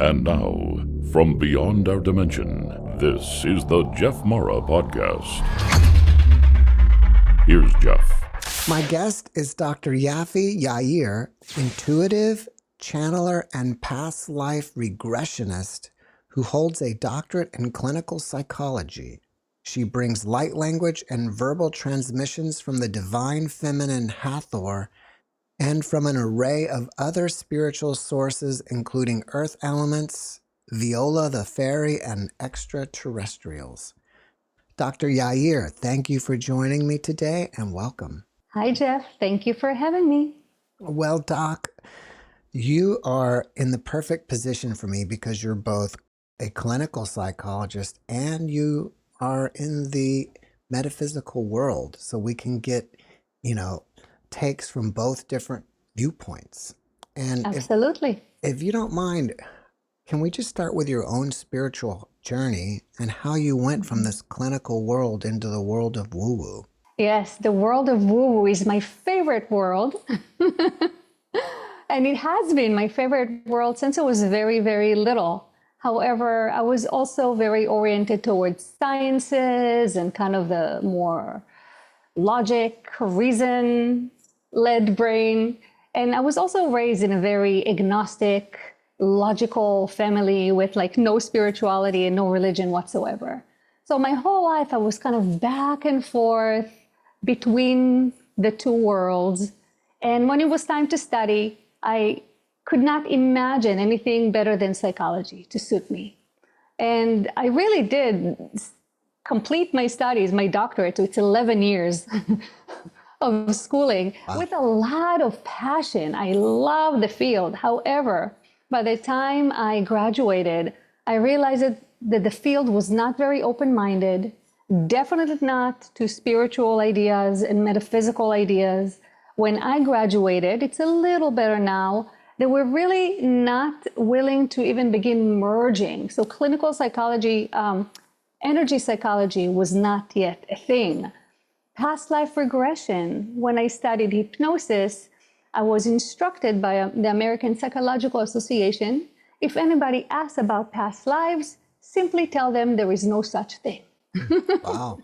And now, from beyond our dimension, this is the JeffMara podcast. Here's Jeff. My guest is Dr. Yafi Yair, intuitive, channeler, and past life regressionist who holds a doctorate in clinical psychology. She brings light language and verbal transmissions from the Divine Feminine Hathor and from an array of other spiritual sources, including earth elements, Viola the fairy, and extraterrestrials. Dr. Yair, thank you for joining me today and welcome. Hi, Jeff. Thank you for having me. Well, Doc, you are in the perfect position for me because you're both a clinical psychologist and you are in the metaphysical world. So we can get, takes from both different viewpoints. And Absolutely. If you don't mind, can we just start with your own spiritual journey and how you went from this clinical world into the world of woo-woo? Yes, the world of woo-woo is my favorite world. And it has been my favorite world since I was very, very little. However, I was also very oriented towards sciences and kind of the more logic, reason-led brain. And I was also raised in a very agnostic, logical family with no spirituality and no religion whatsoever. So my whole life, I was kind of back and forth between the two worlds. And when it was time to study, I could not imagine anything better than psychology to suit me. And I really did complete my studies, my doctorate, so it's 11 years of schooling. Wow. With a lot of passion. I love the field. However, by the time I graduated, I realized that the field was not very open-minded, definitely not to spiritual ideas and metaphysical ideas. When I graduated, it's a little better now, they were really not willing to even begin merging. So clinical psychology, energy psychology was not yet a thing. Past life regression, when I studied hypnosis, I was instructed by the American Psychological Association, if anybody asks about past lives, simply tell them there is no such thing. Wow.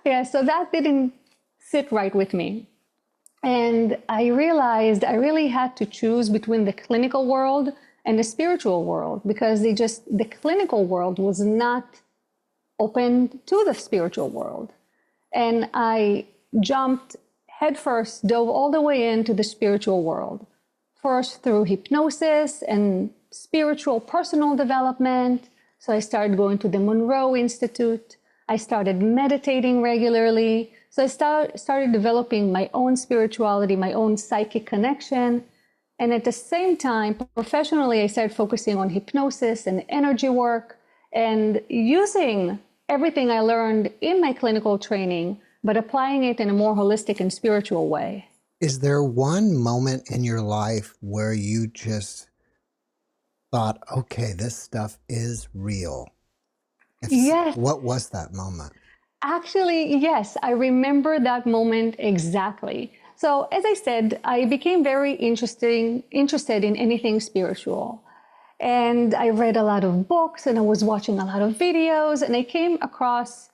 Yeah, so that didn't sit right with me. And I realized I really had to choose between the clinical world and the spiritual world because the clinical world was not open to the spiritual world. And I jumped headfirst, dove all the way into the spiritual world, first through hypnosis and spiritual personal development. So I started going to the Monroe Institute. I started meditating regularly. So I started developing my own spirituality, my own psychic connection. And at the same time, professionally, I started focusing on hypnosis and energy work and using everything I learned in my clinical training, but applying it in a more holistic and spiritual way. Is there one moment in your life where you just thought, okay, this stuff is real? Yes. What was that moment? Actually, yes, I remember that moment exactly. So as I said, I became very interested in anything spiritual. And I read a lot of books and I was watching a lot of videos and I came across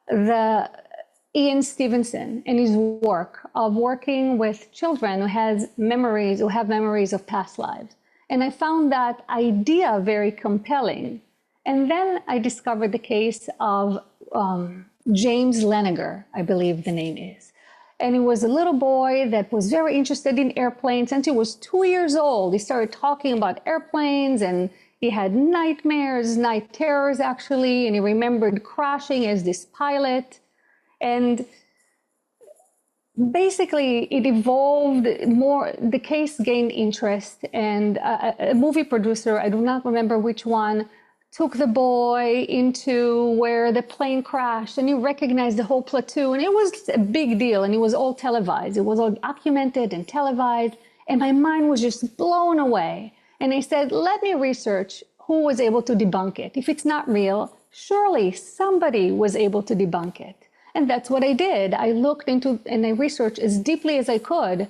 the Ian Stevenson and his work of working with children who have memories of past lives. And I found that idea very compelling. And then I discovered the case of James Laniger, I believe the name is. And he was a little boy that was very interested in airplanes. Since he was 2 years old, he started talking about airplanes and he had nightmares, night terrors actually, and he remembered crashing as this pilot. And basically it evolved more, the case gained interest and a movie producer, I do not remember which one, took the boy into where the plane crashed and he recognized the whole platoon. It was a big deal and it was all televised. It was all documented and televised. And my mind was just blown away. And I said, let me research who was able to debunk it. If it's not real, surely somebody was able to debunk it. And that's what I did. I looked into and I researched as deeply as I could.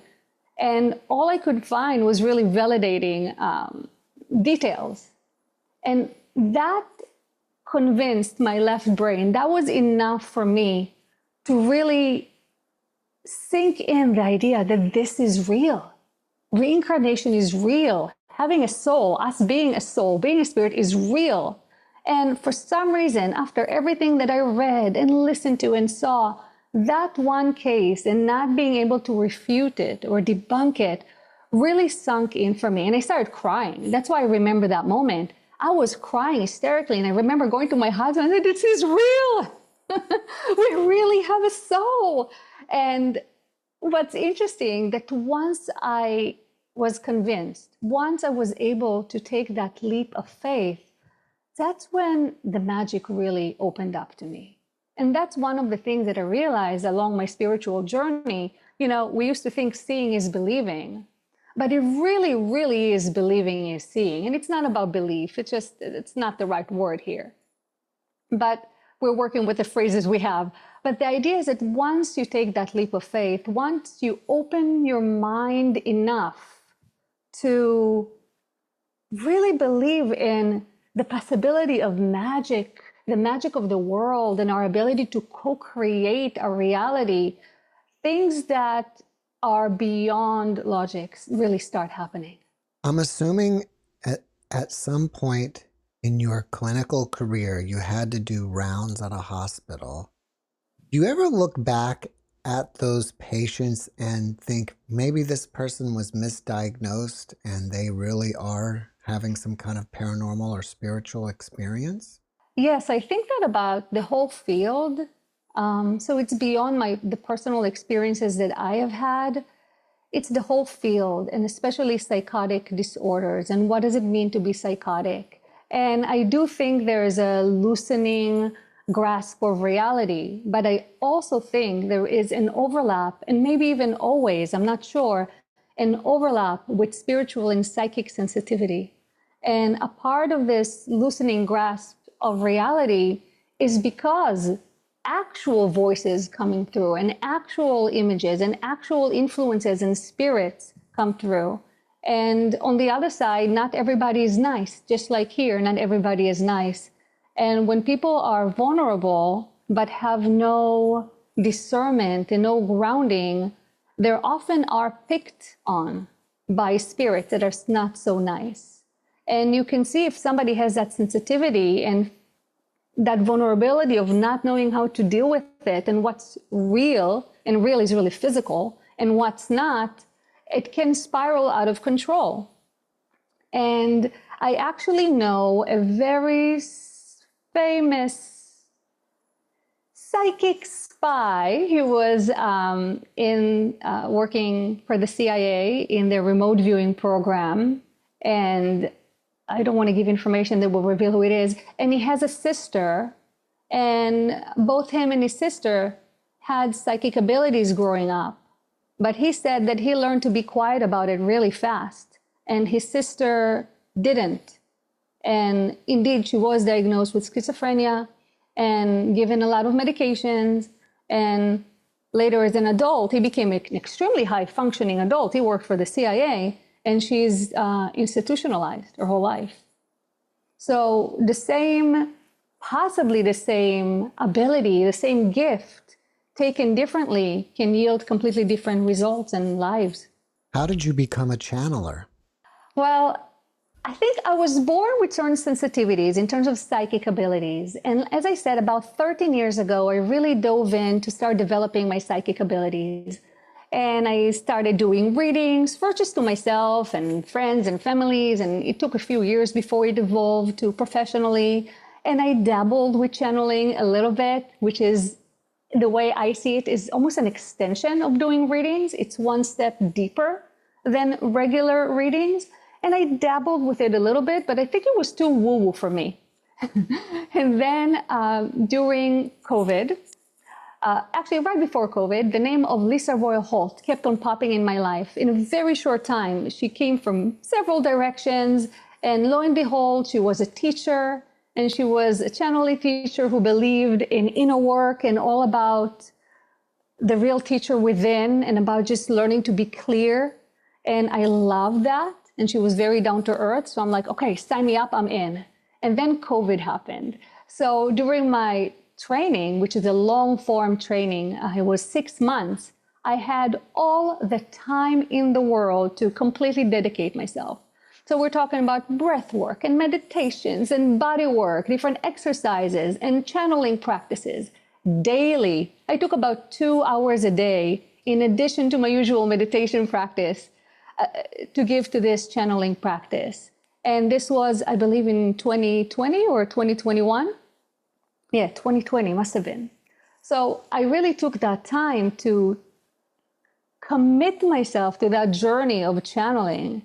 And all I could find was really validating details. And that convinced my left brain. That was enough for me to really sink in the idea that this is real. Reincarnation is real. Having a soul, us being a soul, being a spirit is real. And for some reason, after everything that I read and listened to and saw, that one case and not being able to refute it or debunk it really sunk in for me. And I started crying. That's why I remember that moment. I was crying hysterically. And I remember going to my husband and said, this is real. We really have a soul. And what's interesting, that once I was convinced, once I was able to take that leap of faith, that's when the magic really opened up to me. And that's one of the things that I realized along my spiritual journey. You know, we used to think seeing is believing, but it really, really is believing is seeing. And it's not about belief. It's not the right word here. But we're working with the phrases we have. But the idea is that once you take that leap of faith, once you open your mind enough to really believe in the possibility of magic, the magic of the world, and our ability to co-create a reality, things that are beyond logic really start happening. I'm assuming at some point in your clinical career, you had to do rounds at a hospital. Do you ever look back at those patients and think maybe this person was misdiagnosed and they really are having some kind of paranormal or spiritual experience? Yes, I think that about the whole field. So it's beyond the personal experiences that I have had. It's the whole field, and especially psychotic disorders. And what does it mean to be psychotic? And I do think there's a loosening grasp of reality, but I also think there is an overlap, and maybe even always, I'm not sure, an overlap with spiritual and psychic sensitivity. And a part of this loosening grasp of reality is because actual voices coming through and actual images and actual influences and spirits come through. And on the other side, not everybody is nice. Just like here, not everybody is nice. And when people are vulnerable but have no discernment and no grounding, they often are picked on by spirits that are not so nice. And you can see if somebody has that sensitivity and that vulnerability of not knowing how to deal with it and what's real, and real is really physical, and what's not, it can spiral out of control. And I actually know a very famous psychic spy who was working for the CIA in their remote viewing program. And I don't want to give information that will reveal who it is. And he has a sister, and both him and his sister had psychic abilities growing up. But he said that he learned to be quiet about it really fast, and his sister didn't. And indeed, she was diagnosed with schizophrenia and given a lot of medications. And later, as an adult, he became an extremely high-functioning adult. He worked for the CIA. And she's institutionalized her whole life. So possibly the same ability, the same gift, taken differently, can yield completely different results and lives. How did you become a channeler? Well, I think I was born with certain sensitivities in terms of psychic abilities. And as I said, about 13 years ago, I really dove in to start developing my psychic abilities. And I started doing readings, first just to myself and friends and families. And it took a few years before it evolved to professionally. And I dabbled with channeling a little bit, which is, the way I see it, is almost an extension of doing readings. It's one step deeper than regular readings. And I dabbled with it a little bit, but I think it was too woo-woo for me. And then during COVID, actually, right before COVID, the name of Lisa Royal Holt kept on popping in my life. In a very short time, she came from several directions, and lo and behold, she was a teacher, and she was a channeling teacher who believed in inner work and all about the real teacher within and about just learning to be clear. And I love that. and she was very down to earth. So I'm like, okay, sign me up, I'm in. And then COVID happened. So during my training, which is a long form training, it was 6 months, I had all the time in the world to completely dedicate myself. So we're talking about breath work and meditations and body work, different exercises and channeling practices daily. I took about 2 hours a day in addition to my usual meditation practice to give to this channeling practice. And this was, I believe, in 2020 or 2021. Yeah, 2020 must have been. So I really took that time to commit myself to that journey of channeling.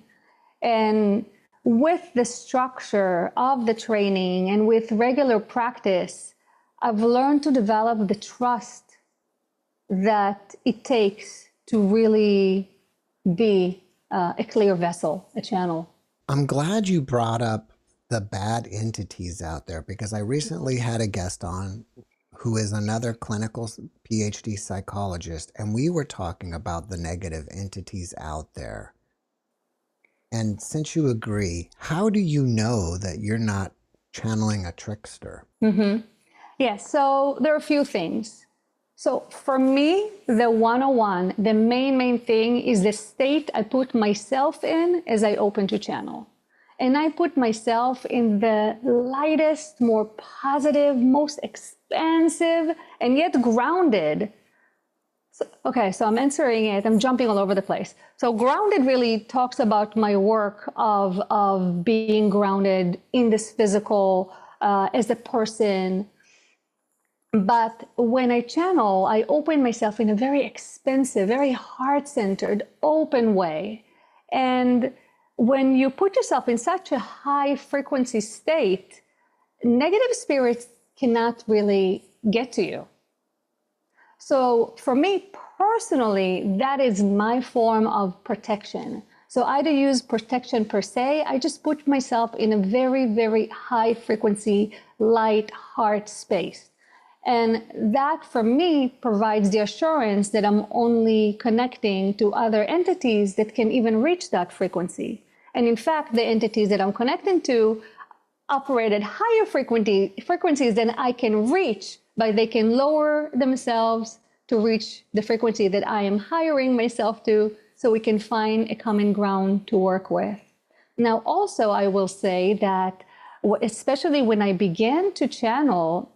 And with the structure of the training and with regular practice, I've learned to develop the trust that it takes to really be a clear vessel, a channel. I'm glad you brought up the bad entities out there, because I recently had a guest on who is another clinical PhD psychologist, and we were talking about the negative entities out there. And since you agree, how do you know that you're not channeling a trickster? Yeah, so there are a few things. So for me, the 101, the main thing is the state I put myself in as I open to channel. And I put myself in the lightest, more positive, most expansive, and yet grounded. So I'm answering it. I'm jumping all over the place. So grounded really talks about my work of being grounded in this physical as a person. But when I channel, I open myself in a very expansive, very heart-centered, open way. And when you put yourself in such a high frequency state, negative spirits cannot really get to you. So for me personally, that is my form of protection. So I don't use protection per se. I just put myself in a very, very high frequency, light heart space. And that for me provides the assurance that I'm only connecting to other entities that can even reach that frequency. And in fact, the entities that I'm connecting to operate at higher frequencies than I can reach, but they can lower themselves to reach the frequency that I am hiring myself to, so we can find a common ground to work with. Now, also, I will say that, especially when I began to channel,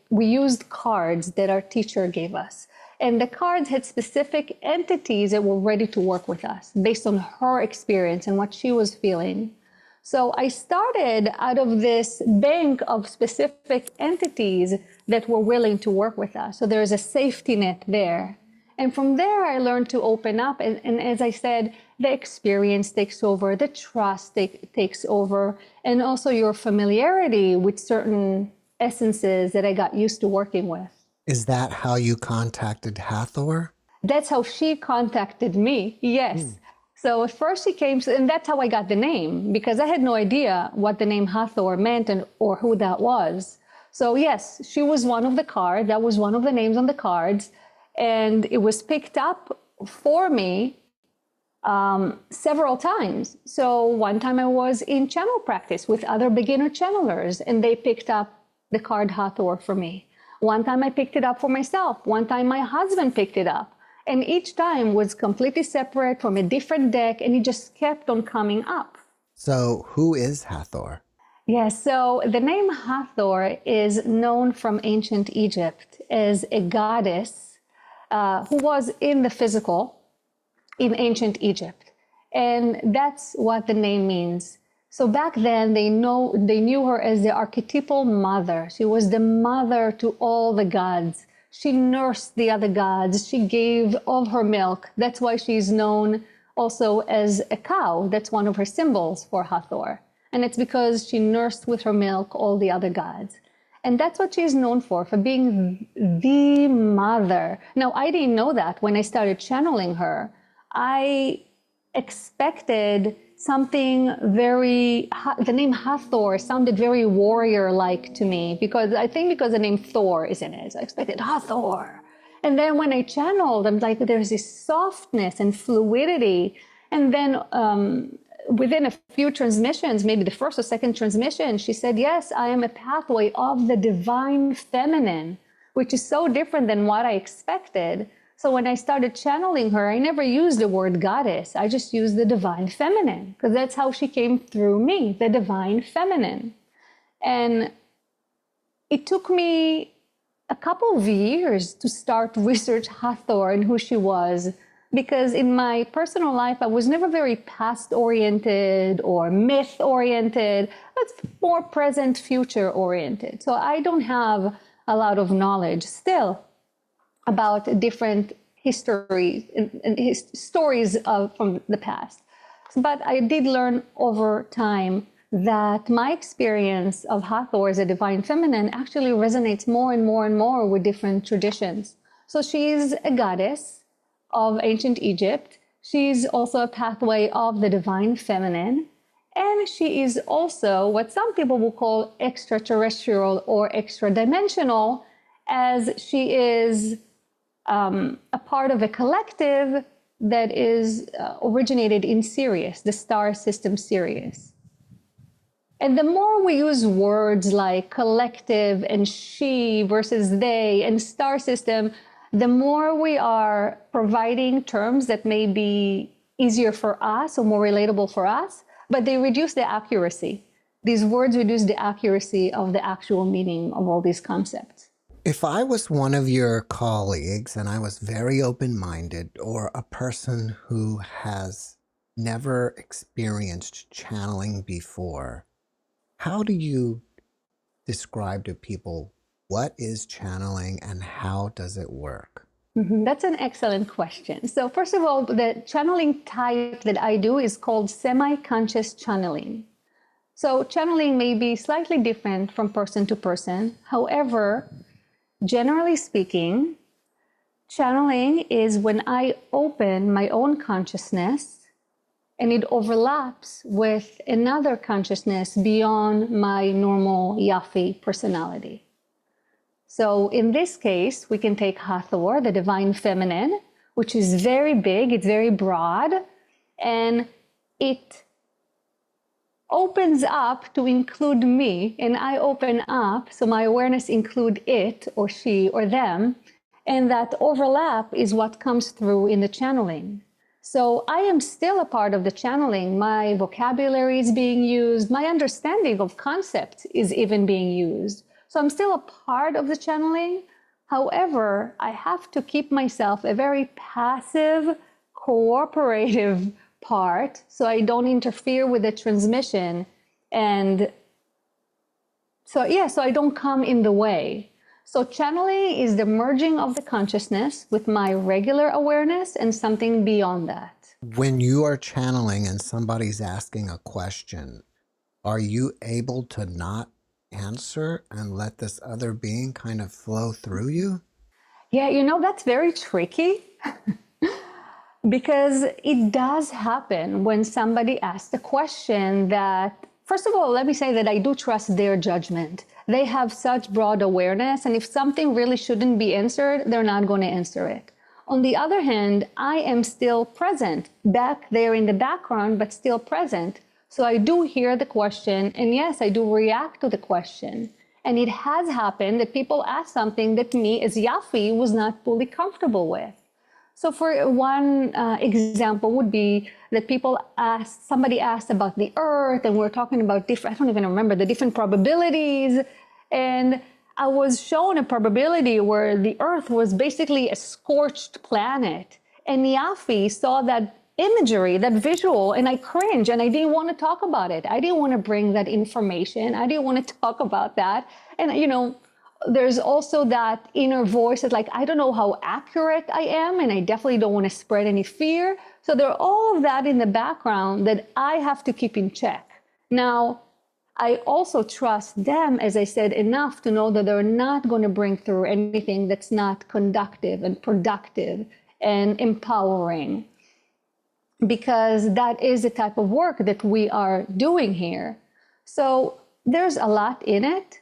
we used cards that our teacher gave us. And the cards had specific entities that were ready to work with us based on her experience and what she was feeling. So I started out of this bank of specific entities that were willing to work with us. So there's a safety net there. And from there, I learned to open up. And as I said, the experience takes over, the trust takes over, and also your familiarity with certain essences that I got used to working with. Is that how you contacted Hathor? That's how she contacted me, yes. So at first she came, and that's how I got the name, because I had no idea what the name Hathor meant or who that was. So yes, she was one of the cards. That was one of the names on the cards. And it was picked up for me several times. So one time I was in channel practice with other beginner channelers, and they picked up the card Hathor for me. One time I picked it up for myself. One time my husband picked it up. And each time was completely separate from a different deck, and it just kept on coming up. So who is Hathor? Yes, so the name Hathor is known from ancient Egypt as a goddess who was in the physical in ancient Egypt. And that's what the name means. So back then, they knew her as the archetypal mother. She was the mother to all the gods. She nursed the other gods. She gave of her milk. That's why she's known also as a cow. That's one of her symbols for Hathor. And it's because she nursed with her milk all the other gods. And that's what she's known for being the mother. Now, I didn't know that when I started channeling her. I expected something the name Hathor sounded very warrior-like to me, because the name Thor is in it. So I expected Hathor. And then when I channeled, I'm like, there's this softness and fluidity And then within a few transmissions, maybe the first or second transmission, she said, yes, I am a pathway of the divine feminine, which is so different than what I expected. So when I started channeling her, I never used the word goddess. I just used the divine feminine, because that's how she came through me, the divine feminine. And it took me a couple of years to start research Hathor and who she was, because in my personal life, I was never very past-oriented or myth-oriented. It's more present, future-oriented. So I don't have a lot of knowledge still about different histories and stories from the past. But I did learn over time that my experience of Hathor as a divine feminine actually resonates more and more and more with different traditions. So she's a goddess of ancient Egypt. She's also a pathway of the divine feminine. And she is also what some people will call extraterrestrial or extra-dimensional, as she is a part of a collective that is originated in Sirius, the star system Sirius. And the more we use words like collective and she versus they and star system, the more we are providing terms that may be easier for us or more relatable for us, but they reduce the accuracy. These words reduce the accuracy of the actual meaning of all these concepts. If I was one of your colleagues and I was very open-minded, or a person who has never experienced channeling before, how do you describe to people what is channeling and how does it work? That's an excellent question. So first of all, the channeling type that I do is called semi-conscious channeling. So channeling may be slightly different from person to person. However, generally speaking, channeling is when I open my own consciousness and it overlaps with another consciousness beyond my normal Yafi personality. So in this case, we can take Hathor, the divine feminine, which is very big, it's very broad, and it opens up to include me, and I open up, so my awareness include it or she or them, and that overlap is what comes through in the channeling. So I am still a part of the channeling. My vocabulary is being used, my understanding of concepts is even being used. So I'm still a part of the channeling. However, I have to keep myself a very passive, cooperative part so I don't interfere with the transmission. And so I don't come in the way. So channeling is the merging of the consciousness with my regular awareness and something beyond that. When you are channeling and somebody's asking a question, are you able to not answer and let this other being kind of flow through you? Yeah, that's very tricky because it does happen when somebody asks a question that, first of all, let me say that I do trust their judgment. They have such broad awareness, and if something really shouldn't be answered, they're not going to answer it. On the other hand, I am still present, back there in the background, but still present. So I do hear the question, and yes, I do react to the question. And it has happened that people ask something that me as Yafi was not fully comfortable with. So for one example would be that somebody asked about the earth, and we're talking about I don't even remember the different probabilities. And I was shown a probability where the earth was basically a scorched planet. And Yafi saw that imagery, that visual, and I cringed and I didn't want to talk about it. I didn't want to bring that information. I didn't want to talk about that. And, there's also that inner voice that's like, I don't know how accurate I am, and I definitely don't want to spread any fear. So there's all of that in the background that I have to keep in check. Now, I also trust them, as I said, enough to know that they're not going to bring through anything that's not conductive and productive and empowering, because that is the type of work that we are doing here. So there's a lot in it.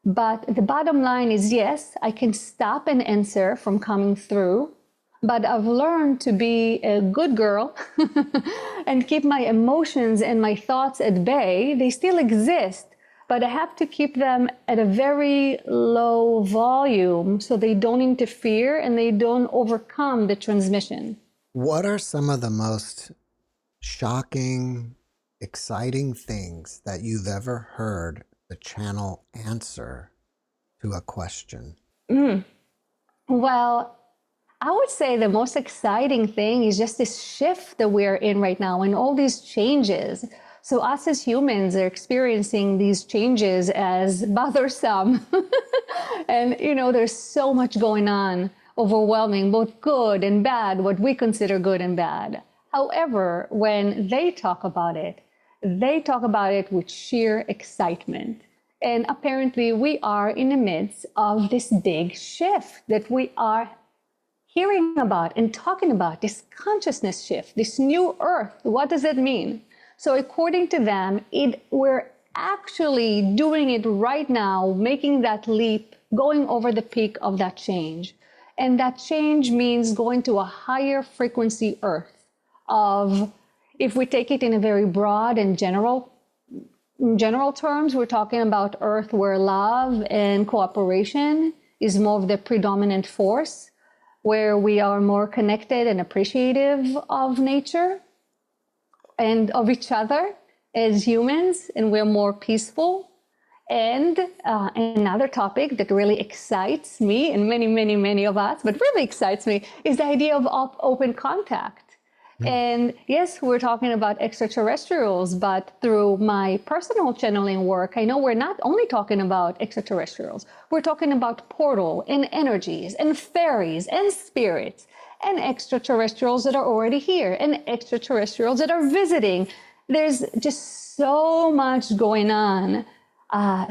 But the bottom line is, yes, I can stop an answer from coming through, but I've learned to be a good girl and keep my emotions and my thoughts at bay. They still exist, but I have to keep them at a very low volume so they don't interfere and they don't overcome the transmission. What are some of the most shocking, exciting things that you've ever heard the channel answer to a question? Well, I would say the most exciting thing is just this shift that we're in right now and all these changes. So us as humans are experiencing these changes as bothersome. And, there's so much going on, overwhelming, both good and bad, what we consider good and bad. However, when they talk about it with sheer excitement. And apparently we are in the midst of this big shift that we are hearing about and talking about, this consciousness shift, this new earth. What does it mean? So according to them, we're actually doing it right now, making that leap, going over the peak of that change. And that change means going to a higher frequency earth of, if we take it in a very broad and general terms, we're talking about earth where love and cooperation is more of the predominant force, where we are more connected and appreciative of nature and of each other as humans, and we're more peaceful. And another topic that really excites me and many, many, many of us, but really excites me, is the idea of open contact. And yes, we're talking about extraterrestrials, but through my personal channeling work, I know we're not only talking about extraterrestrials, we're talking about portal and energies and fairies and spirits and extraterrestrials that are already here and extraterrestrials that are visiting. There's just so much going on,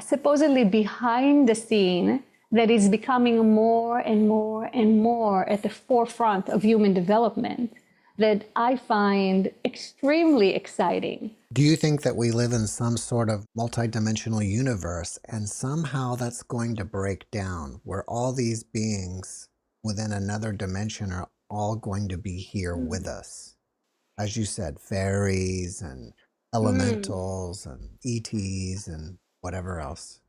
supposedly behind the scene, that is becoming more and more and more at the forefront of human development, that I find extremely exciting. Do you think that we live in some sort of multidimensional universe and somehow that's going to break down, where all these beings within another dimension are all going to be here with us? As you said, fairies and elementals and ETs and whatever else.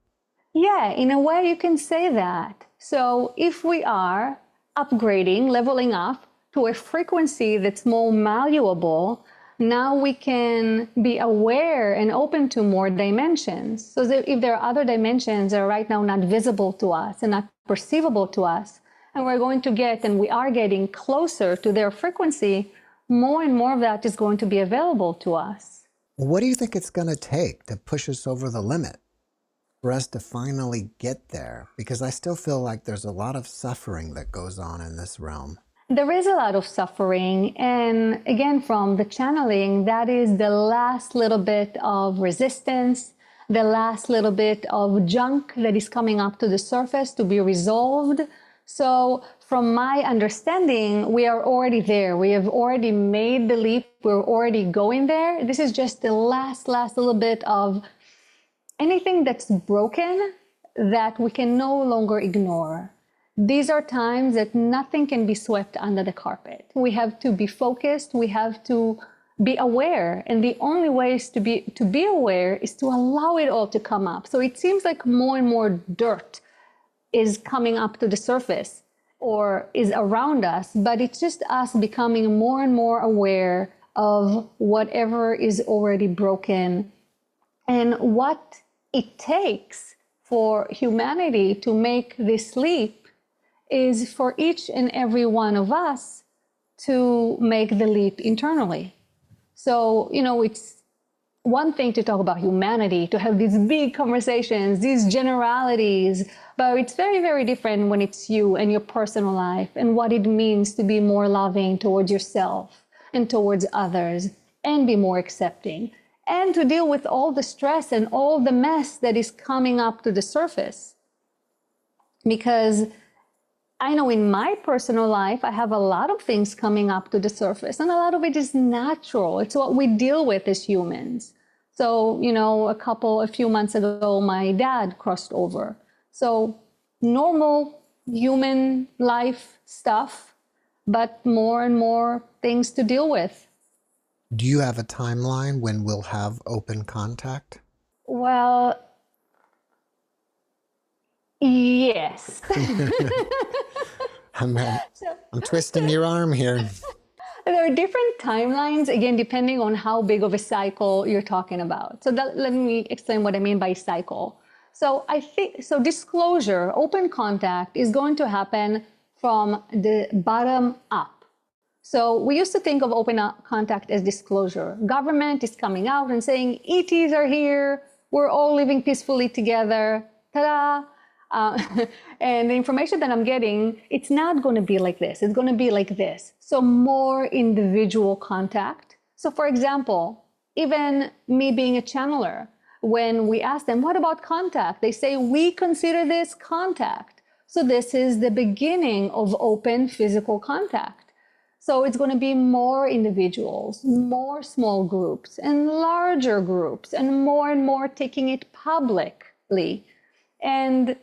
Yeah, in a way you can say that. So if we are upgrading, leveling up to a frequency that's more malleable, now we can be aware and open to more dimensions. So that if there are other dimensions that are right now not visible to us and not perceivable to us, and we're going to get, and we are getting closer to their frequency, more and more of that is going to be available to us. What do you think it's going to take to push us over the limit for us to finally get there? Because I still feel like there's a lot of suffering that goes on in this realm. There is a lot of suffering, and again, from the channeling, that is the last little bit of resistance, the last little bit of junk that is coming up to the surface to be resolved. So from my understanding, we are already there. We have already made the leap. We're already going there. This is just the last little bit of anything that's broken that we can no longer ignore. These are times that nothing can be swept under the carpet. We have to be focused. We have to be aware. And the only way is to be aware is to allow it all to come up. So it seems like more and more dirt is coming up to the surface or is around us, but it's just us becoming more and more aware of whatever is already broken and what it takes for humanity to make this leap is for each and every one of us to make the leap internally. So, it's one thing to talk about humanity, to have these big conversations, these generalities, but it's very, very different when it's you and your personal life and what it means to be more loving towards yourself and towards others and be more accepting and to deal with all the stress and all the mess that is coming up to the surface. Because I know in my personal life, I have a lot of things coming up to the surface, and a lot of it is natural. It's what we deal with as humans. So, a few months ago, my dad crossed over. So normal human life stuff, but more and more things to deal with. Do you have a timeline when we'll have open contact? Well, yes. I'm twisting your arm here. There are different timelines, again, depending on how big of a cycle you're talking about. So let me explain what I mean by cycle. So disclosure, open contact is going to happen from the bottom up. So we used to think of open contact as disclosure. Government is coming out and saying, ETs are here, we're all living peacefully together, ta-da! And the information that I'm getting, it's not going to be like this. It's going to be like this. So more individual contact. So for example, even me being a channeler, when we ask them, what about contact? They say, we consider this contact. So this is the beginning of open physical contact. So it's going to be more individuals, more small groups and larger groups and more taking it publicly. And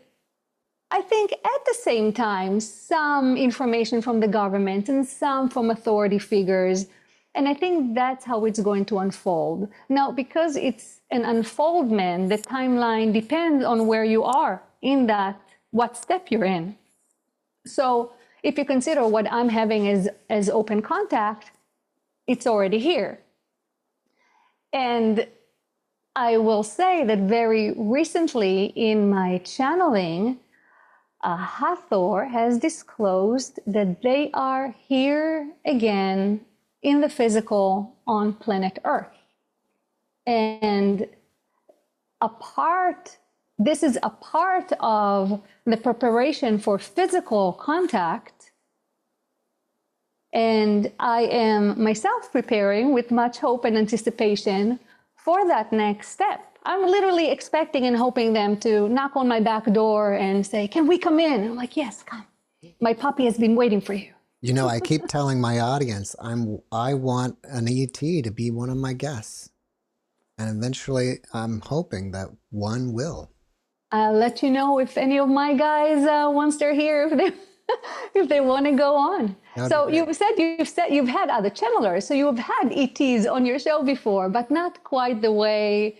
I think at the same time, some information from the government and some from authority figures. And I think that's how it's going to unfold. Now, because it's an unfoldment, the timeline depends on where you are in that, what step you're in. So if you consider what I'm having as open contact, it's already here. And I will say that very recently in my channeling, Hathor has disclosed that they are here again in the physical on planet Earth. And this is a part of the preparation for physical contact. And I am myself preparing with much hope and anticipation for that next step. I'm literally expecting and hoping them to knock on my back door and say, can we come in? I'm like, yes, come. My puppy has been waiting for you. You know, I keep telling my audience, I want an ET to be one of my guests. And eventually I'm hoping that one will. I'll let you know if any of my guys, once they're here, if they want to go on. So you've said you've had other channelers. So you've had ETs on your show before, but not quite the way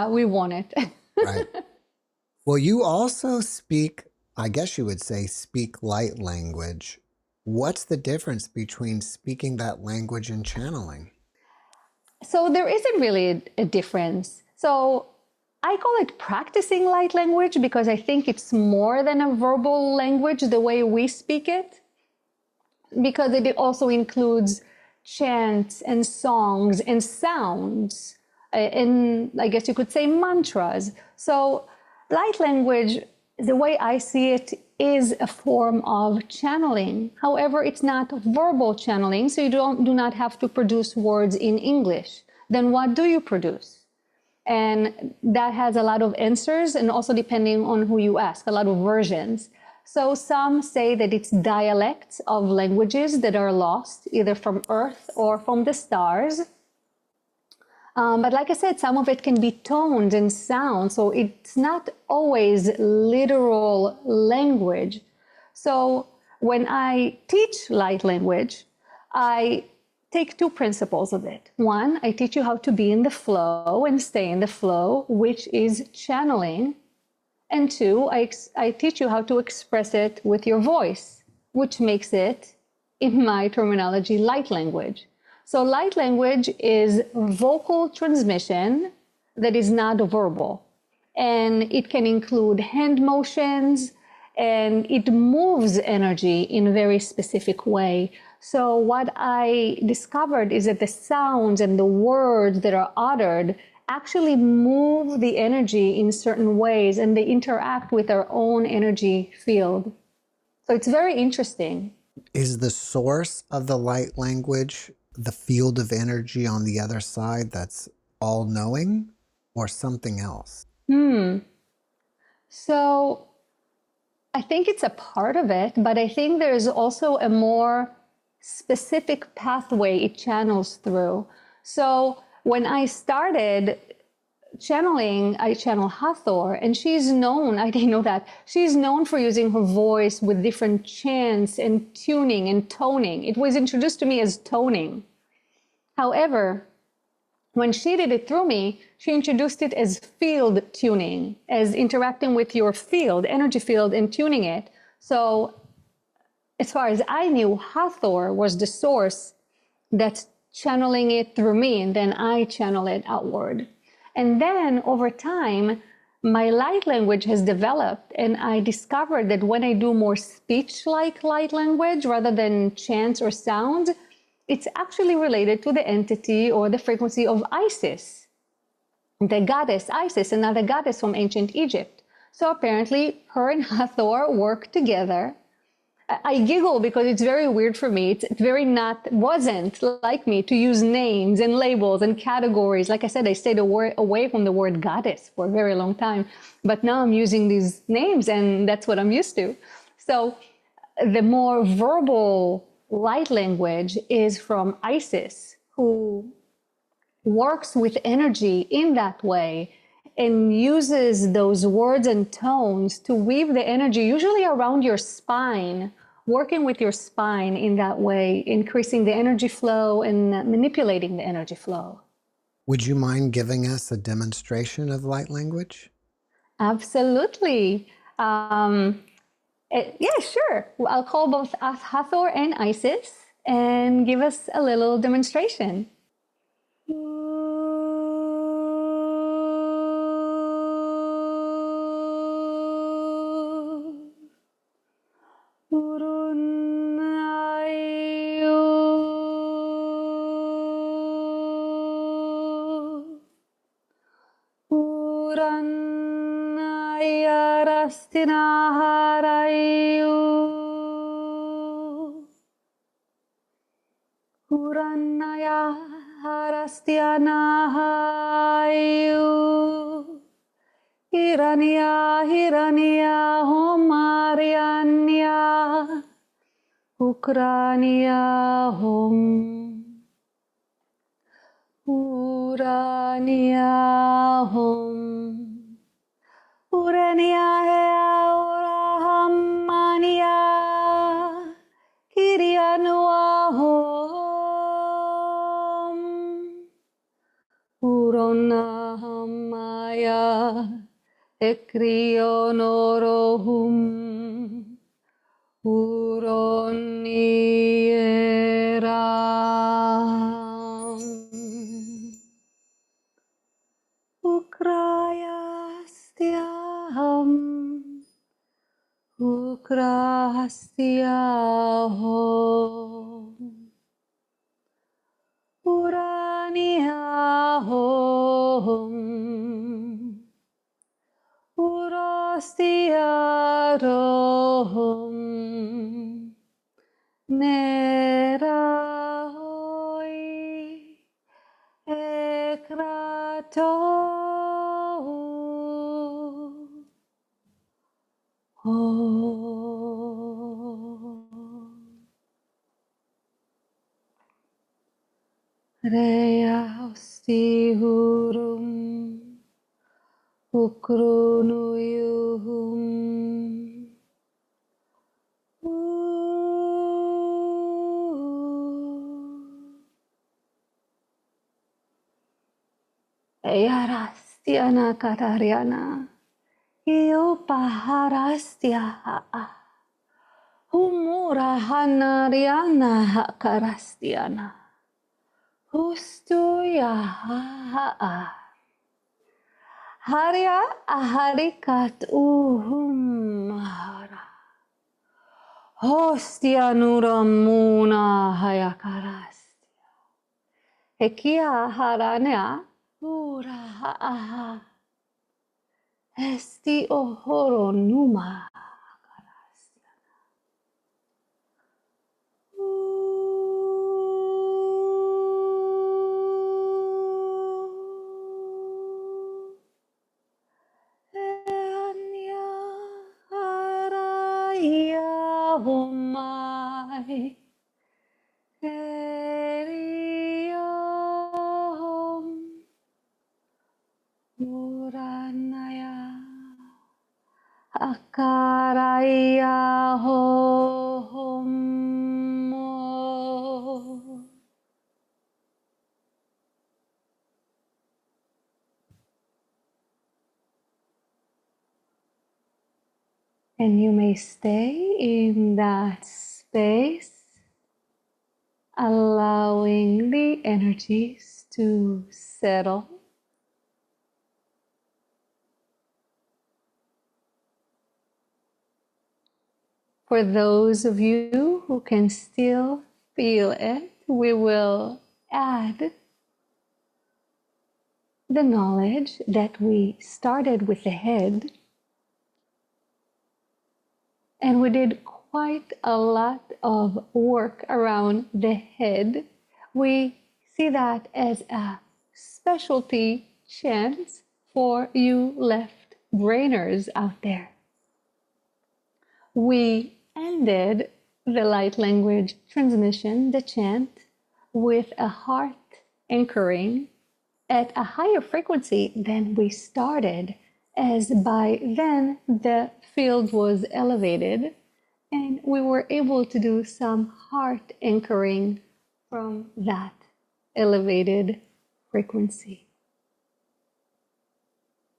we want it. Right. Well, you also speak, I guess you would say, speak light language. What's the difference between speaking that language and channeling? So there isn't really a difference. So I call it practicing light language because I think it's more than a verbal language the way we speak it, because it also includes chants and songs and sounds, and I guess you could say mantras. So light language, the way I see it, is a form of channeling. However, it's not verbal channeling, so you do not have to produce words in English. Then what do you produce? And that has a lot of answers, and also depending on who you ask, a lot of versions. So some say that it's dialects of languages that are lost, either from Earth or from the stars. But like I said, some of it can be tones and sounds, so it's not always literal language. So when I teach light language, I take two principles of it. One, I teach you how to be in the flow and stay in the flow, which is channeling. And two, I teach you how to express it with your voice, which makes it, in my terminology, light language. So light language is vocal transmission that is not verbal. And it can include hand motions, and it moves energy in a very specific way. So what I discovered is that the sounds and the words that are uttered actually move the energy in certain ways, and they interact with our own energy field. So it's very interesting. Is the source of the light language the field of energy on the other side that's all-knowing, or something else? So I think it's a part of it, but I think there's also a more specific pathway it channels through. So when I started channeling, I channel Hathor, and she's known, I didn't know that, she's known for using her voice with different chants and tuning and toning. It was introduced to me as toning. However, when she did it through me, she introduced it as field tuning, as interacting with your field, energy field, and tuning it. So as far as I knew, Hathor was the source that's channeling it through me, and then I channel it outward. And then over time, my light language has developed, and I discovered that when I do more speech-like light language rather than chants or sounds, it's actually related to the entity or the frequency of Isis, the goddess Isis, another goddess from ancient Egypt. So apparently her and Hathor work together. I giggle because it's very weird for me. It's wasn't like me to use names and labels and categories. Like I said, I stayed away from the word goddess for a very long time, but now I'm using these names and that's what I'm used to. So the more verbal light language is from Isis, who works with energy in that way and uses those words and tones to weave the energy, usually around your spine, working with your spine in that way, increasing the energy flow and manipulating the energy flow. Would you mind giving us a demonstration of light language? Absolutely. Yeah, sure. I'll call both Hathor and Isis and give us a little demonstration. Puranaya harastyanahayu Hiranya homarianya Ukrania hom Urania hom Urania heaurahamania Kirianua hom Uronahamaya Ekrionorohum Uronieram Ukrayastyaham Ukrastyahom Uraniahom Urostiarohom Nerahoi Ekrato Reaustihurum Ukrunuyuhum Eyarastiana Katariana Iopaharastia Humura Hanariana Hakarastiana Hustuya Harya Aharikat Uhumara Hostianuramuna Hayakarastia Hekia Harania Ura Aha Esti Ohoro Numa Homai Eriom Muranaya Akaraya Homo. And you may stay in that space, allowing the energies to settle. For those of you who can still feel it, we will add the knowledge that we started with the head, and we did quite a lot of work around the head. We see that as a specialty chance for you left brainers out there. We ended the light language transmission, the chant, with a heart anchoring at a higher frequency than we started, as by then the field was elevated and we were able to do some heart anchoring from that elevated frequency.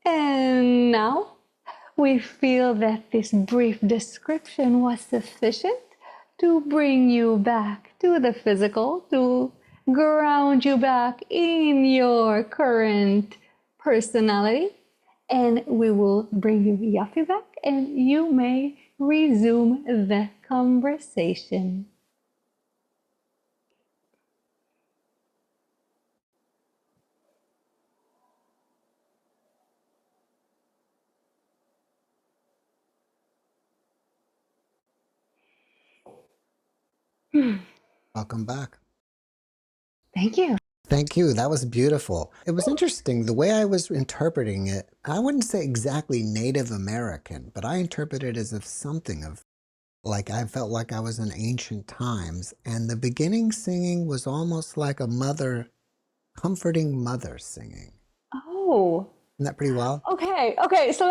And now we feel that this brief description was sufficient to bring you back to the physical, to ground you back in your current personality. And we will bring you Yafi back, and you may resume the conversation. Welcome back. Thank you. Thank you. That was beautiful. It was interesting. The way I was interpreting it, I wouldn't say exactly Native American, but I interpreted it as if something of, like, I felt like I was in ancient times. And the beginning singing was almost like a mother, comforting mother singing. Oh. Isn't that pretty wild? Okay. So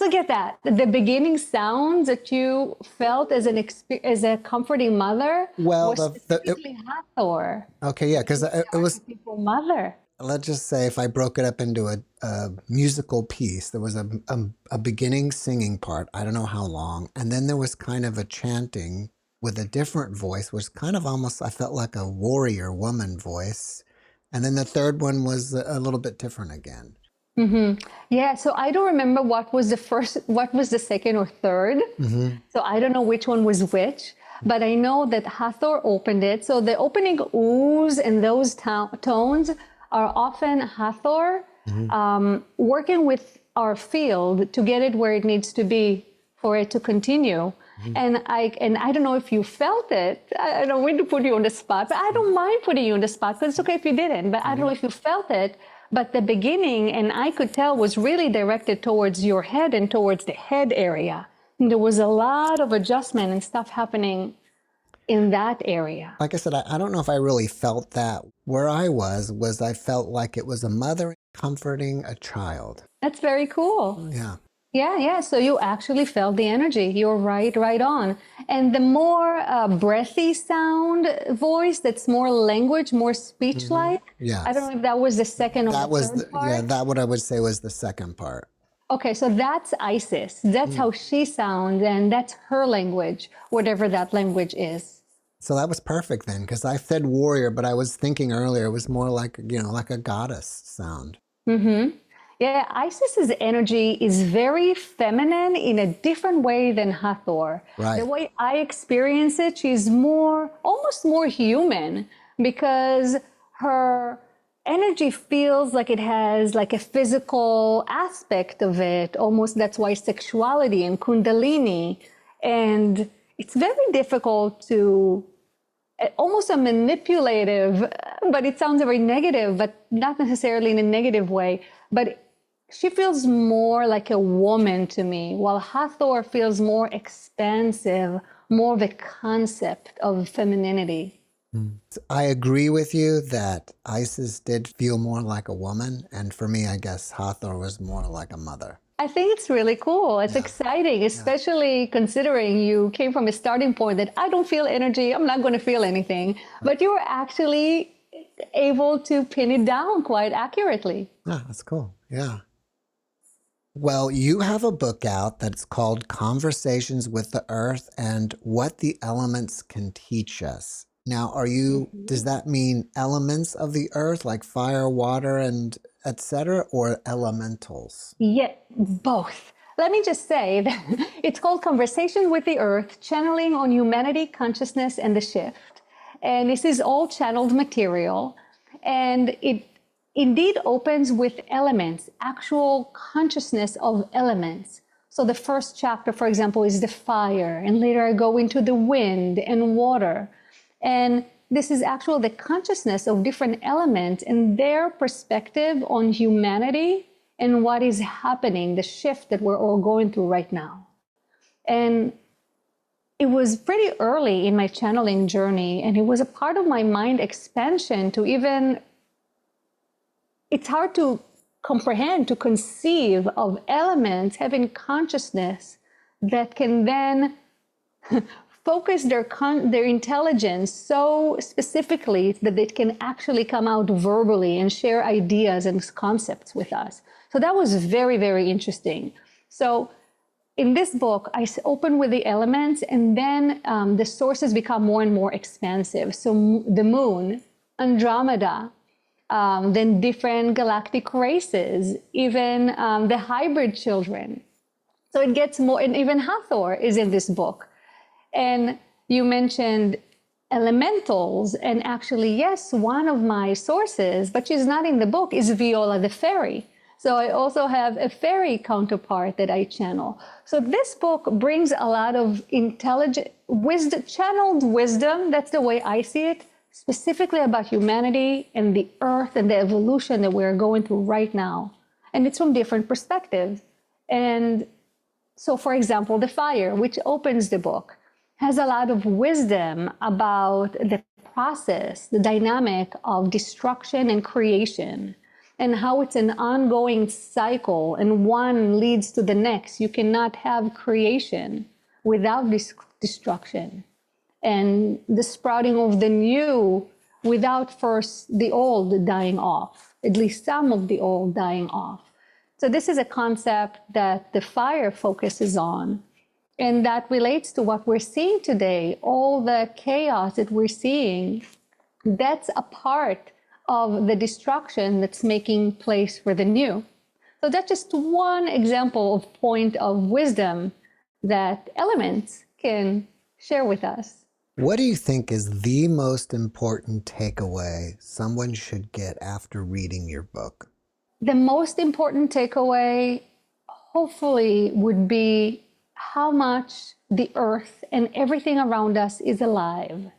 get that. The beginning sounds that you felt as as a comforting mother Well, was specifically Hathor. okay, yeah, because it was, People mother. let's just say if I broke it up into a musical piece, there was a beginning singing part, I don't know how long, and then there was kind of a chanting with a different voice, was kind of almost, I felt like a warrior woman voice. And then the third one was a little bit different again. Mm-hmm. Yeah, so I don't remember what was the second or third. Mm-hmm. So I don't know which one was which, but I know that Hathor opened it. So the opening oohs and those tones are often Hathor working with our field to get it where it needs to be for it to continue. And I don't know if you felt it. I don't mean to put you on the spot, but I don't mind putting you on the spot because it's okay if you didn't. But I don't know if you felt it. But the beginning, and I could tell, was really directed towards your head and towards the head area. And there was a lot of adjustment and stuff happening in that area. Like I said, I don't know if I really felt that. Where I was I felt like it was a mother comforting a child. That's very cool. Yeah. Yeah. So you actually felt the energy. You're right on. And the more breathy sound voice, that's more language, more speech-like. Yes. I don't know if that was the second or That the was third part. yeah, that what I would say was the second part. Okay, so that's Isis. That's how she sounds, and that's her language, whatever that language is. So that was perfect then, because I said warrior, but I was thinking earlier it was more like, like a goddess sound. Mm-hmm. Yeah, Isis's energy is very feminine in a different way than Hathor. Right. The way I experience it, she's almost more human, because her energy feels like it has like a physical aspect of it. Almost that's why sexuality and kundalini. And it's very difficult to, almost a manipulative, but it sounds very negative, but not necessarily in a negative way. But she feels more like a woman to me, while Hathor feels more expansive, more of a concept of femininity. I agree with you that Isis did feel more like a woman. And for me, I guess Hathor was more like a mother. I think it's really cool. It's exciting, especially considering you came from a starting point that I don't feel energy, I'm not going to feel anything. But you were actually able to pin it down quite accurately. Yeah, that's cool. Yeah. Well, you have a book out that's called Conversations with the Earth and What the Elements Can Teach Us. Now, does that mean elements of the earth like fire, water, and etc., or elementals? Yeah, both. Let me just say that it's called Conversation with the Earth, Channeling on Humanity, Consciousness, and the Shift. And this is all channeled material. And it indeed opens with elements, actual consciousness of elements. So the first chapter, for example, is the fire. And later I go into the wind and water. And this is actual the consciousness of different elements and their perspective on humanity and what is happening, the shift that we're all going through right now. And it was pretty early in my channeling journey, and it was a part of my mind expansion to even, it's hard to comprehend, to conceive of elements having consciousness that can then focus their intelligence so specifically that it can actually come out verbally and share ideas and concepts with us. So that was very, very interesting. So in this book, I open with the elements, and then the sources become more and more expansive. So the moon, Andromeda, then different galactic races, even the hybrid children. So it gets more, and even Hathor is in this book. And you mentioned elementals, and actually, yes, one of my sources, but she's not in the book, is Viola the fairy. So I also have a fairy counterpart that I channel. So this book brings a lot of intelligent wisdom, channeled wisdom. That's the way I see it, specifically about humanity and the earth and the evolution that we're going through right now. And it's from different perspectives. And so, for example, the fire, which opens the book, has a lot of wisdom about the process, the dynamic of destruction and creation, and how it's an ongoing cycle and one leads to the next. You cannot have creation without this destruction, and the sprouting of the new without first the old dying off, at least some of the old dying off. So this is a concept that the fire focuses on. And that relates to what we're seeing today, all the chaos that we're seeing. That's a part of the destruction that's making place for the new. So that's just one example of point of wisdom that elements can share with us. What do you think is the most important takeaway someone should get after reading your book? The most important takeaway, hopefully, would be how much the earth and everything around us is alive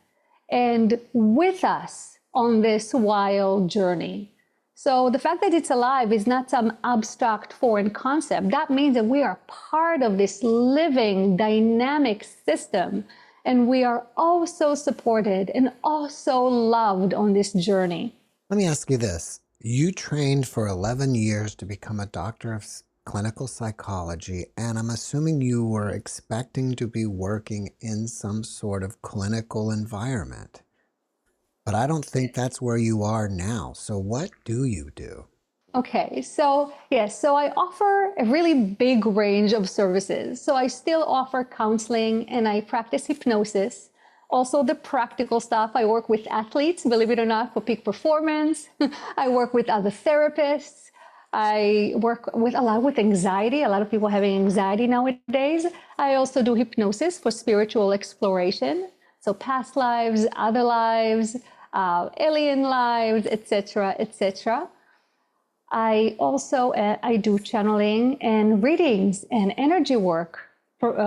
and with us on this wild journey. So the fact that it's alive is not some abstract foreign concept. That means that we are part of this living, dynamic system, and we are also supported and also loved on this journey. Let me ask you this. You trained for 11 years to become a doctor of clinical psychology, and I'm assuming you were expecting to be working in some sort of clinical environment. But I don't think that's where you are now. So what do you do? Okay, so yes, so I offer a really big range of services. So I still offer counseling and I practice hypnosis. Also the practical stuff, I work with athletes, believe it or not, for peak performance. I work with other therapists. I work with a lot with anxiety. A lot of people having anxiety nowadays. I also do hypnosis for spiritual exploration. So past lives, other lives, alien lives, etc., etc. I also I do channeling and readings and energy work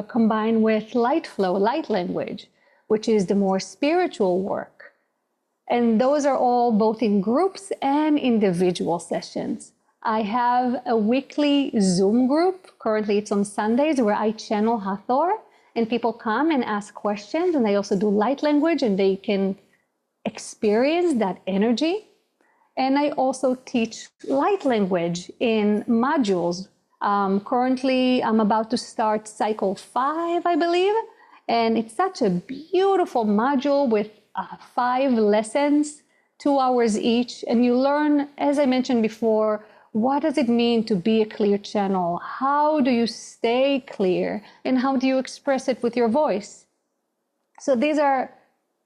combined with light flow, light language, which is the more spiritual work. And those are all both in groups and individual sessions. I have a weekly Zoom group. Currently, it's on Sundays where I channel Hathor, and people come and ask questions. And I also do light language, and they can experience that energy. And I also teach light language in modules. Currently, I'm about to start cycle 5, I believe. And it's such a beautiful module with 5 lessons, 2 hours each. And you learn, as I mentioned before, what does it mean to be a clear channel? How do you stay clear? And how do you express it with your voice? So these are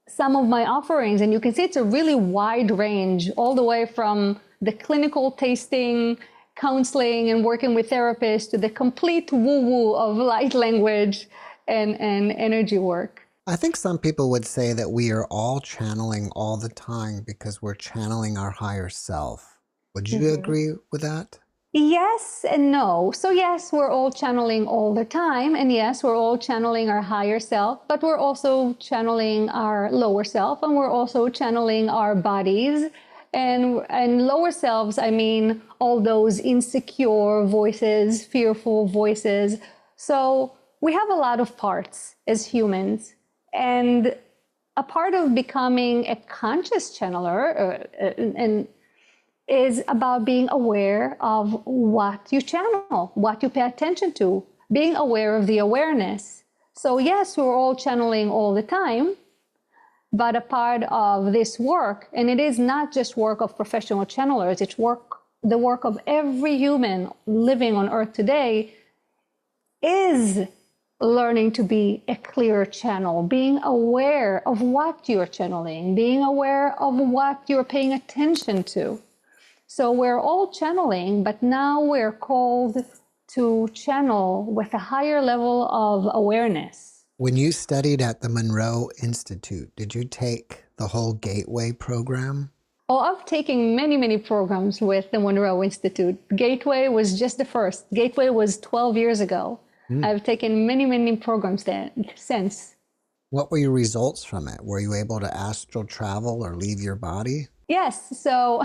some of my offerings, and you can see it's a really wide range, all the way from the clinical tasting, counseling, and working with therapists to the complete woo-woo of light language and energy work. I think some people would say that we are all channeling all the time because we're channeling our higher self. Would you agree with that? Yes and no. So yes, we're all channeling all the time. And yes, we're all channeling our higher self, but we're also channeling our lower self, and we're also channeling our bodies. And lower selves, I mean, all those insecure voices, fearful voices. So we have a lot of parts as humans. And a part of becoming a conscious channeler is about being aware of what you channel, what you pay attention to, being aware of the awareness. So yes, we're all channeling all the time, but a part of this work, and it is not just work of professional channelers, it's the work of every human living on earth today, is learning to be a clearer channel, being aware of what you're channeling, being aware of what you're paying attention to. So we're all channeling, but now we're called to channel with a higher level of awareness. When you studied at the Monroe Institute, did you take the whole Gateway program? Oh, I've taken many, many programs with the Monroe Institute. Gateway was just the first. Gateway was 12 years ago. I've taken many, many programs since. What were your results from it? Were you able to astral travel or leave your body? Yes, so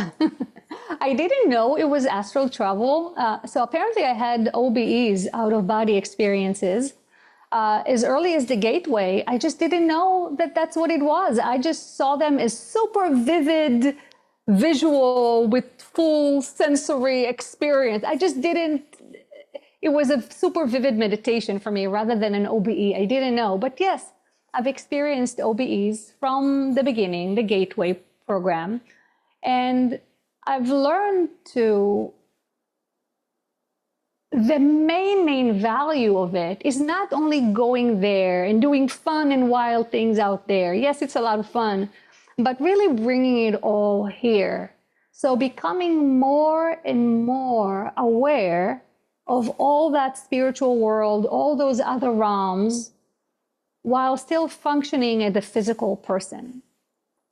I didn't know it was astral travel. So apparently I had OBEs, out-of-body experiences. As early as the Gateway, I just didn't know that that's what it was. I just saw them as super vivid, visual, with full sensory experience. I just didn't, it was a super vivid meditation for me rather than an OBE. I didn't know, but yes, I've experienced OBEs from the beginning, the Gateway program. And I've learned the main value of it is not only going there and doing fun and wild things out there. Yes, it's a lot of fun, but really bringing it all here. So becoming more and more aware of all that spiritual world, all those other realms, while still functioning as a physical person.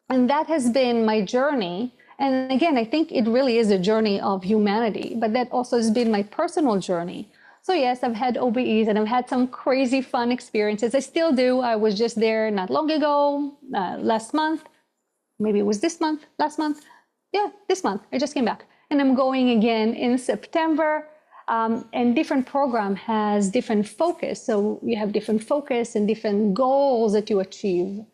And that has been my journey. And again, I think it really is a journey of humanity, but that also has been my personal journey. So yes, I've had OBEs and I've had some crazy fun experiences. I still do. I was just there not long ago, last month. Maybe it was this month, last month. Yeah, this month. I just came back. And I'm going again in September. And different program has different focus. So you have different focus and different goals that you achieve.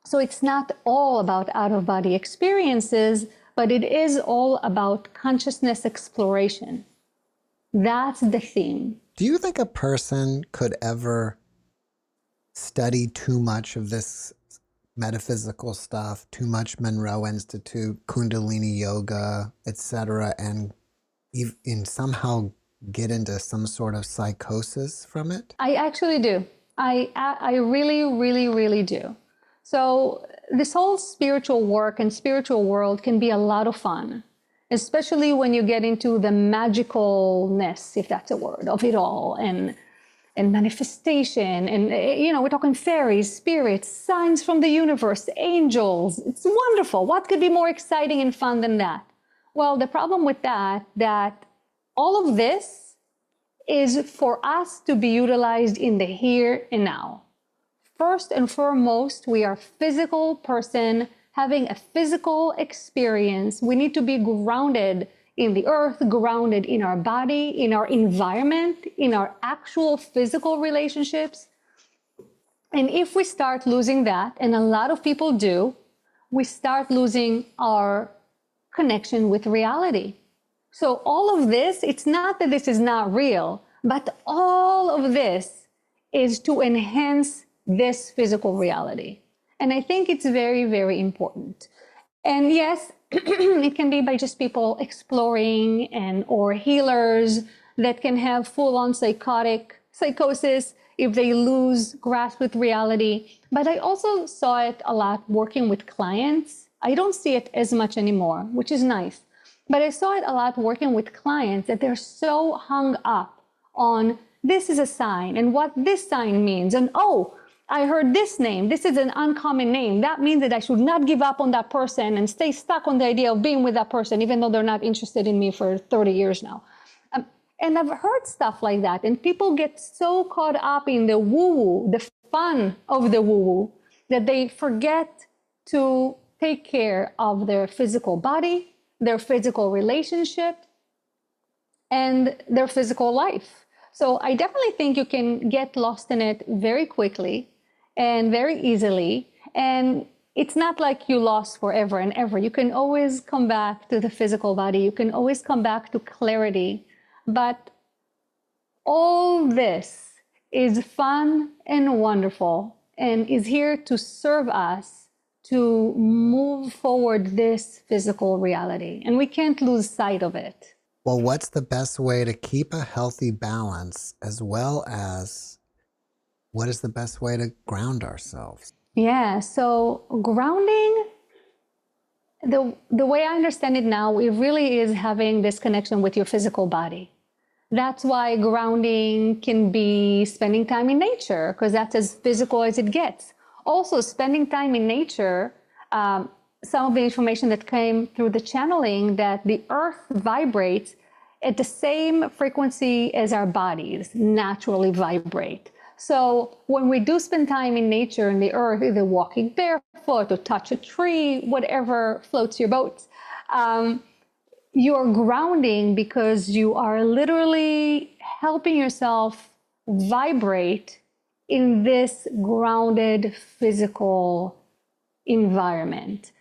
So it's not all about out-of-body experiences, but it is all about consciousness exploration. That's the theme. Do you think a person could ever study too much of this metaphysical stuff, too much Monroe Institute, Kundalini Yoga, etc., and somehow get into some sort of psychosis from it? I actually do. I really do. So this whole spiritual work and spiritual world can be a lot of fun, especially when you get into the magicalness, if that's a word, of it all, and manifestation. And, we're talking fairies, spirits, signs from the universe, angels. It's wonderful. What could be more exciting and fun than that? Well, the problem with that all of this is for us to be utilized in the here and now. First and foremost, we are a physical person having a physical experience. We need to be grounded in the earth, grounded in our body, in our environment, in our actual physical relationships. And if we start losing that, and a lot of people do, we start losing our connection with reality. So all of this, it's not that this is not real, but all of this is to enhance this physical reality. And I think it's very, very important. And yes, it can be by just people exploring or healers that can have full-on psychosis if they lose grasp with reality. But I also saw it a lot working with clients. I don't see it as much anymore, which is nice. But I saw it a lot working with clients that they're so hung up on this is a sign and what this sign means. And oh, I heard this name. This is an uncommon name. That means that I should not give up on that person and stay stuck on the idea of being with that person, even though they're not interested in me for 30 years now. And I've heard stuff like that. And people get so caught up in the woo-woo, the fun of the woo-woo, that they forget to take care of their physical body, their physical relationship, and their physical life. So I definitely think you can get lost in it very quickly and very easily. And it's not like you lost forever and ever. You can always come back to the physical body. You can always come back to clarity. But all this is fun and wonderful and is here to serve us to move forward this physical reality. And we can't lose sight of it. Well, what's the best way to keep a healthy balance, as well as what is the best way to ground ourselves? Yeah, so grounding, the way I understand it now, it really is having this connection with your physical body. That's why grounding can be spending time in nature, because that's as physical as it gets. Also, spending time in nature, some of the information that came through the channeling, that the earth vibrates at the same frequency as our bodies naturally vibrate. So when we do spend time in nature, in the earth, either walking barefoot or touch a tree, whatever floats your boat, you're grounding because you are literally helping yourself vibrate in this grounded physical environment.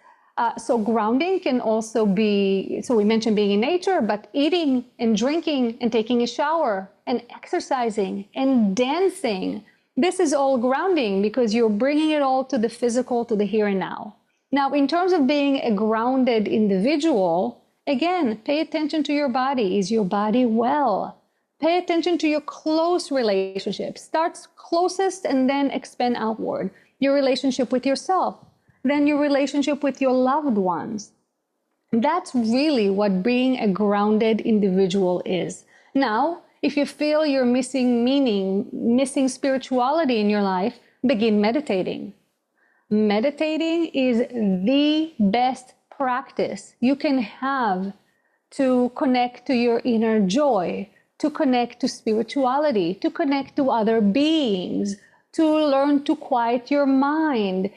So grounding can also be, so we mentioned being in nature, but eating and drinking and taking a shower and exercising and dancing. This is all grounding because you're bringing it all to the physical, to the here and now. Now, in terms of being a grounded individual, again, pay attention to your body. Is your body well? Pay attention to your close relationships. Start closest and then expand outward. Your relationship with yourself, then your relationship with your loved ones. That's really what being a grounded individual is. Now, if you feel you're missing meaning, missing spirituality in your life, begin meditating. Meditating is the best practice you can have to connect to your inner joy, to connect to spirituality, to connect to other beings, to learn to quiet your mind.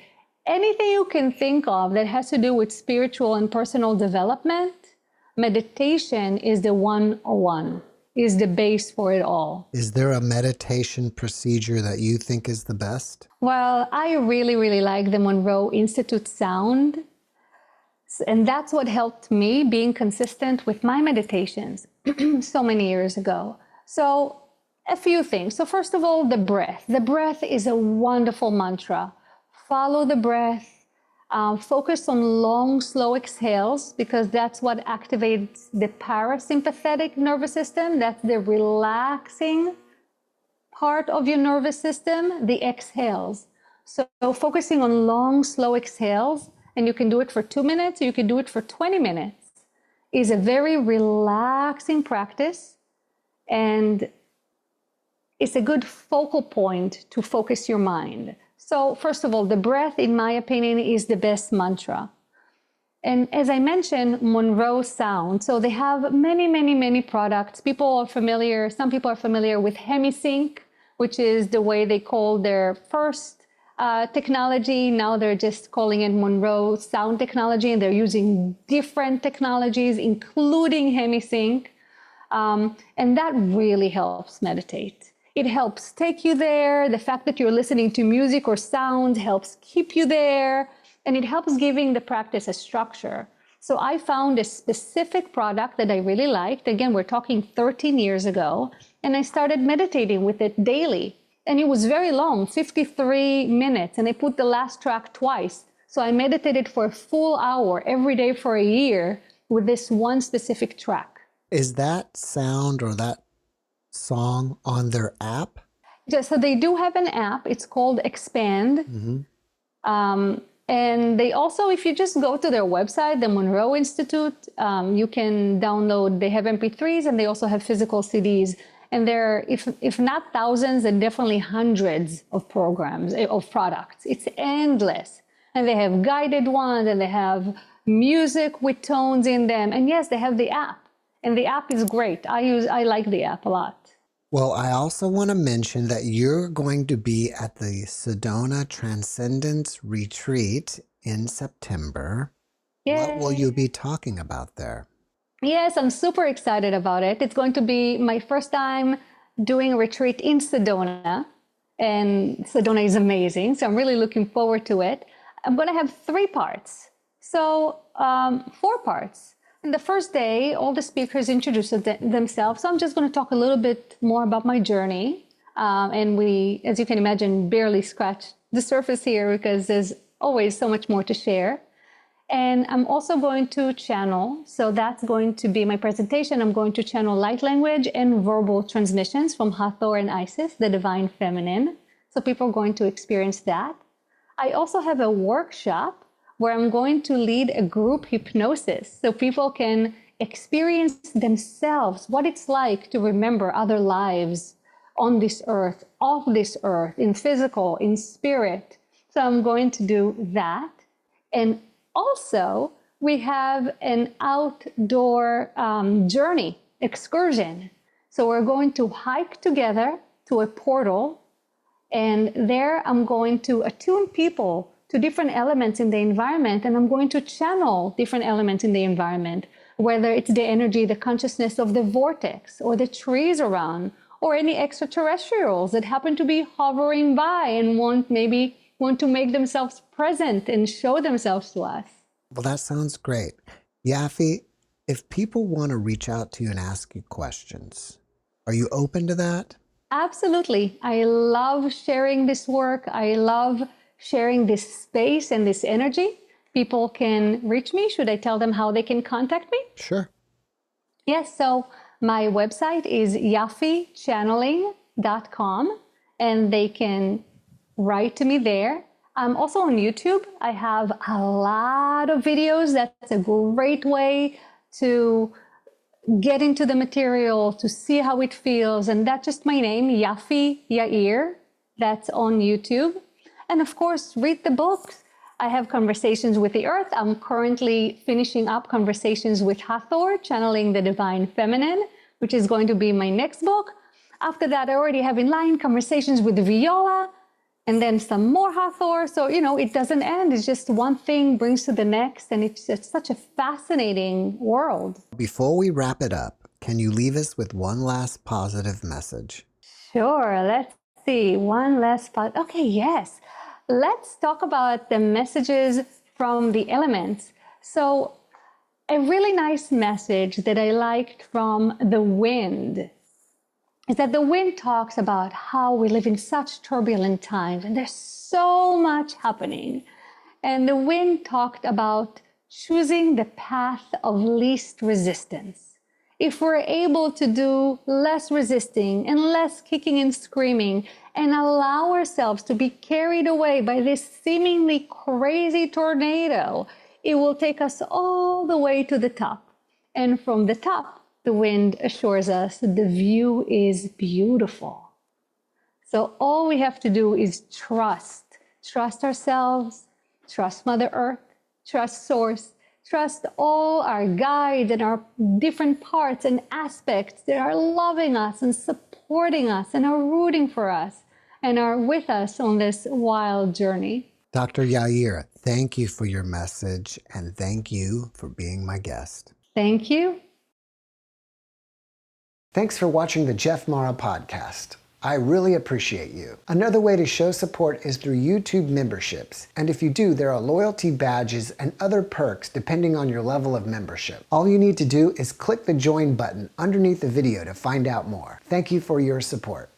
Anything you can think of that has to do with spiritual and personal development, meditation is the 101, is the base for it all. Is there a meditation procedure that you think is the best? Well, I really, really like the Monroe Institute sound. And that's what helped me being consistent with my meditations so many years ago. So a few things. So first of all, the breath. The breath is a wonderful mantra. Follow the breath. Focus on long, slow exhales, because that's what activates the parasympathetic nervous system. That's the relaxing part of your nervous system, the exhales. So focusing on long, slow exhales, and you can do it for 2 minutes, or you can do it for 20 minutes, is a very relaxing practice. And it's a good focal point to focus your mind. So first of all, the breath, in my opinion, is the best mantra. And as I mentioned, Monroe Sound. So they have many, many, many products. People are familiar, some people are familiar with HemiSync, which is the way they call their first technology. Now they're just calling it Monroe Sound Technology, and they're using different technologies, including HemiSync. And that really helps meditate. It helps take you there. The fact that you're listening to music or sound helps keep you there. and it helps giving the practice a structure. So I found a specific product that I really liked. Again, we're talking 13 years ago, and I started meditating with it daily. And it was very long, 53 minutes, and I put the last track twice. So I meditated for a full hour every day for a year with this one specific track. Is that sound or that song on their app? Yeah, so they do have an app. It's called Expand. And they also, if you just go to their website, the Monroe Institute, you can download, they have MP3s and they also have physical CDs. And there, if not thousands, then definitely hundreds of programs, of products. It's endless. And they have guided ones and they have music with tones in them. And yes, they have the app. And the app is great. I like the app a lot. Well, I also want to mention that you're going to be at the Sedona Transcendence Retreat in September. Yay. What will you be talking about there? Yes, I'm super excited about it. It's going to be my first time doing a retreat in Sedona. And Sedona is amazing. So I'm really looking forward to it. I'm going to have 3 parts. So 4 parts. And the first day, all the speakers introduce themselves. So I'm just going to talk a little bit more about my journey. And we, as you can imagine, barely scratched the surface here because there's always so much more to share. And I'm also going to channel. So that's going to be my presentation. I'm going to channel light language and verbal transmissions from Hathor and Isis, the Divine Feminine. So people are going to experience that. I also have a workshop where I'm going to lead a group hypnosis so people can experience themselves, what it's like to remember other lives on this earth, off this earth, in physical, in spirit. So I'm going to do that. And also, we have an outdoor journey, excursion. So we're going to hike together to a portal. And there I'm going to attune people to different elements in the environment, and I'm going to channel different elements in the environment, whether it's the energy, the consciousness of the vortex, or the trees around, or any extraterrestrials that happen to be hovering by and want to make themselves present and show themselves to us. Well, that sounds great. Yafi, if people want to reach out to you and ask you questions, are you open to that? Absolutely. I love sharing this work. I love sharing this space and this energy. People can reach me. Should I tell them how they can contact me? Sure. Yes, so my website is yafichanneling.com, and they can write to me there. I'm also on YouTube. I have a lot of videos. That's a great way to get into the material, to see how it feels. And that's just my name, Yafi Yair. That's on YouTube. And of course, read the books. I have Conversations with the Earth. I'm currently finishing up Conversations with Hathor, channeling the Divine Feminine, which is going to be my next book. After that, I already have in line Conversations with Viola, and then some more Hathor. So, it doesn't end. It's just one thing brings to the next, and it's such a fascinating world. Before we wrap it up, can you leave us with one last positive message? Sure. Let's see. One last part. Okay, yes. Let's talk about the messages from the elements. So a really nice message that I liked from the wind is that the wind talks about how we live in such turbulent times and there's so much happening. And the wind talked about choosing the path of least resistance. If we're able to do less resisting and less kicking and screaming and allow ourselves to be carried away by this seemingly crazy tornado, it will take us all the way to the top. And from the top, the wind assures us the view is beautiful. So all we have to do is trust ourselves, trust Mother Earth, trust Source, trust all our guides and our different parts and aspects that are loving us and supporting us and are rooting for us and are with us on this wild journey. Dr. Yair, thank you for your message and thank you for being my guest. Thank you. Thanks for watching the JeffMara podcast. I really appreciate you. Another way to show support is through YouTube memberships. And if you do, there are loyalty badges and other perks depending on your level of membership. All you need to do is click the join button underneath the video to find out more. Thank you for your support.